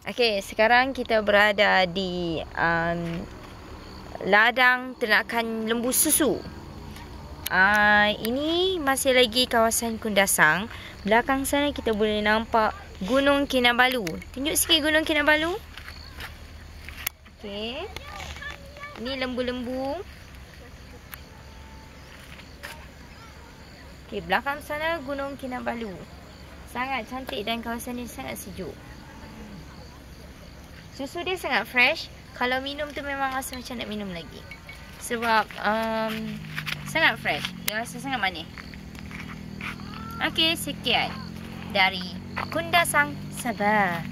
Okey, sekarang kita berada di ladang ternakan lembu susu. Ini masih lagi kawasan Kundasang. Belakang sana kita boleh nampak Gunung Kinabalu. Tunjuk sikit Gunung Kinabalu. Okey. Ini lembu-lembu. Okey, belakang sana Gunung Kinabalu. Sangat cantik dan kawasan ini sangat sejuk. Susu dia sangat fresh. Kalau minum tu memang rasa macam nak minum lagi. Sebab sangat fresh. Dia rasa sangat manis. Okey, sekian dari Kundasang, Sabah.